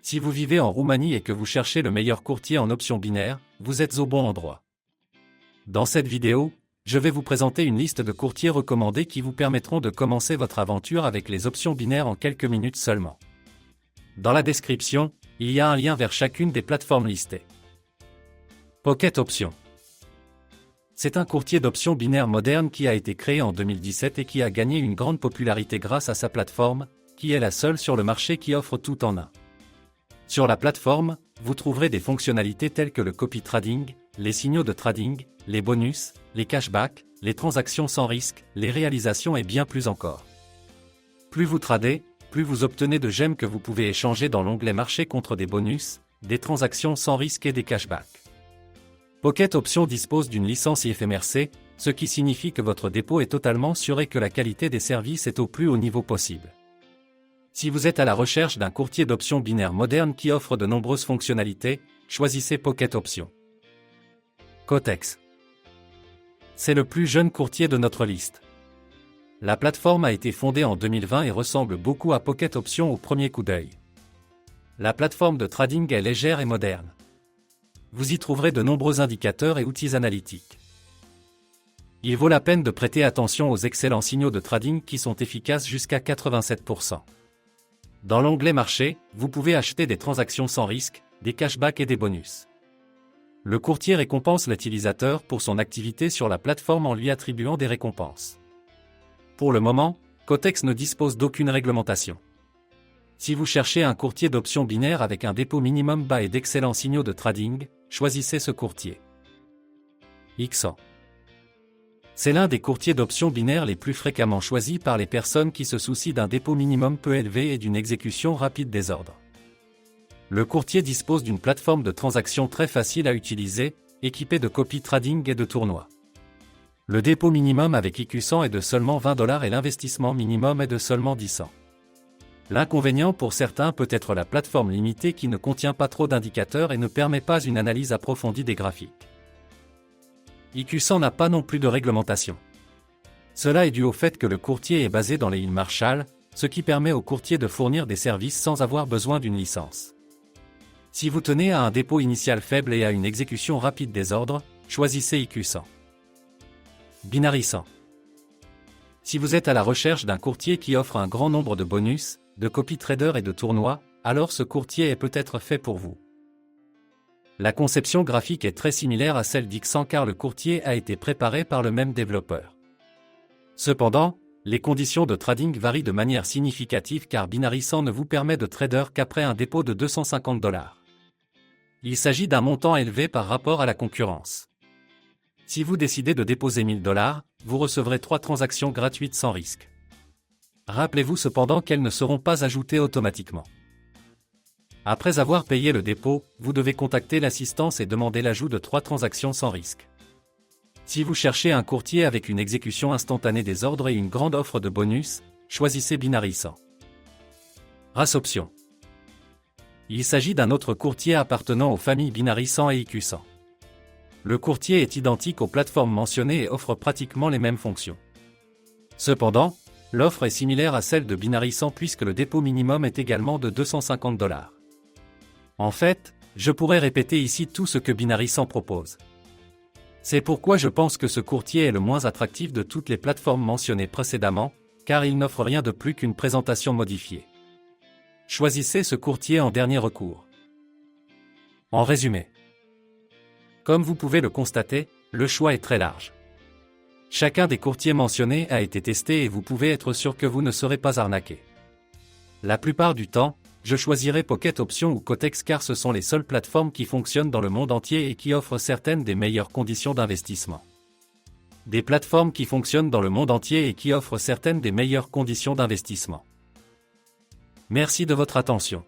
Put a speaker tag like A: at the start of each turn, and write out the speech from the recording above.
A: Si vous vivez en Roumanie et que vous cherchez le meilleur courtier en options binaires, vous êtes au bon endroit. Dans cette vidéo, je vais vous présenter une liste de courtiers recommandés qui vous permettront de commencer votre aventure avec les options binaires en quelques minutes seulement. Dans la description, il y a un lien vers chacune des plateformes listées. Pocket Options. C'est un courtier d'options binaires moderne qui a été créé en 2017 et qui a gagné une grande popularité grâce à sa plateforme, qui est la seule sur le marché qui offre tout en un. Sur la plateforme, vous trouverez des fonctionnalités telles que le copy trading, les signaux de trading, les bonus, les cashbacks, les transactions sans risque, les réalisations et bien plus encore. Plus vous tradez, plus vous obtenez de gemmes que vous pouvez échanger dans l'onglet marché contre des bonus, des transactions sans risque et des cashbacks. Pocket Options dispose d'une licence IFMRC, ce qui signifie que votre dépôt est totalement sûr et que la qualité des services est au plus haut niveau possible. Si vous êtes à la recherche d'un courtier d'options binaires moderne qui offre de nombreuses fonctionnalités, choisissez Pocket Options. Cotex. C'est le plus jeune courtier de notre liste. La plateforme a été fondée en 2020 et ressemble beaucoup à Pocket Options au premier coup d'œil. La plateforme de trading est légère et moderne. Vous y trouverez de nombreux indicateurs et outils analytiques. Il vaut la peine de prêter attention aux excellents signaux de trading qui sont efficaces jusqu'à 87%. Dans l'onglet marché, vous pouvez acheter des transactions sans risque, des cashbacks et des bonus. Le courtier récompense l'utilisateur pour son activité sur la plateforme en lui attribuant des récompenses. Pour le moment, Cotex ne dispose d'aucune réglementation. Si vous cherchez un courtier d'options binaires avec un dépôt minimum bas et d'excellents signaux de trading, choisissez ce courtier. XO. C'est l'un des courtiers d'options binaires les plus fréquemment choisis par les personnes qui se soucient d'un dépôt minimum peu élevé et d'une exécution rapide des ordres. Le courtier dispose d'une plateforme de transaction très facile à utiliser, équipée de copy trading et de tournois. Le dépôt minimum avec IQ100 est de seulement $20 et l'investissement minimum est de seulement 10 cents. L'inconvénient pour certains peut être la plateforme limitée qui ne contient pas trop d'indicateurs et ne permet pas une analyse approfondie des graphiques. IQ100 n'a pas non plus de réglementation. Cela est dû au fait que le courtier est basé dans les îles Marshall, ce qui permet au courtier de fournir des services sans avoir besoin d'une licence. Si vous tenez à un dépôt initial faible et à une exécution rapide des ordres, choisissez IQ100. Binary 100. Si vous êtes à la recherche d'un courtier qui offre un grand nombre de bonus, de copy trader et de tournois, alors ce courtier est peut-être fait pour vous. La conception graphique est très similaire à celle d'X100 car le courtier a été préparé par le même développeur. Cependant, les conditions de trading varient de manière significative car Binary 100 ne vous permet de trader qu'après un dépôt de $250. Il s'agit d'un montant élevé par rapport à la concurrence. Si vous décidez de déposer $1000, vous recevrez 3 transactions gratuites sans risque. Rappelez-vous cependant qu'elles ne seront pas ajoutées automatiquement. Après avoir payé le dépôt, vous devez contacter l'assistance et demander l'ajout de 3 transactions sans risque. Si vous cherchez un courtier avec une exécution instantanée des ordres et une grande offre de bonus, choisissez Binary 100. Race Options. Il s'agit d'un autre courtier appartenant aux familles Binary 100 et IQ100. Le courtier est identique aux plateformes mentionnées et offre pratiquement les mêmes fonctions. Cependant, l'offre est similaire à celle de Binary 100 puisque le dépôt minimum est également de $250. En fait, je pourrais répéter ici tout ce que Binary 100 propose. C'est pourquoi je pense que ce courtier est le moins attractif de toutes les plateformes mentionnées précédemment, car il n'offre rien de plus qu'une présentation modifiée. Choisissez ce courtier en dernier recours. En résumé, comme vous pouvez le constater, le choix est très large. Chacun des courtiers mentionnés a été testé et vous pouvez être sûr que vous ne serez pas arnaqué. La plupart du temps, je choisirai Pocket Options ou Cotex car ce sont les seules plateformes qui fonctionnent dans le monde entier et qui offrent certaines des meilleures conditions d'investissement. Des plateformes qui fonctionnent dans le monde entier et qui offrent certaines des meilleures conditions d'investissement. Merci de votre attention.